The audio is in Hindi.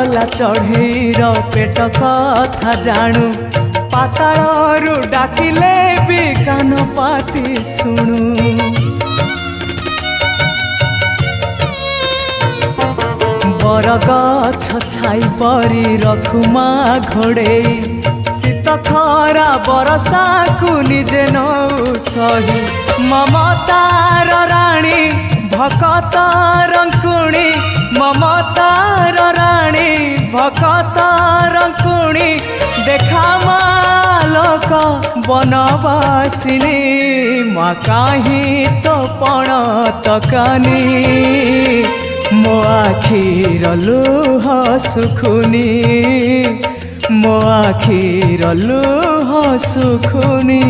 गला चढ़ेर पेट कथा जाणु पाताळरू डाकिले भी कान पाती शुणु बरगछ छाई परी रखुमा घोड़े शीत खरा बरसा को निजे नौ सही ममतार राणी भकत रंकुणी ममतार राणी भकत रंकुणी देखा मालक बनवासिनी मा काहीं तो पण तकानी मो आखिर लुह सुखुनी मो आखिर लुह सुखुनी।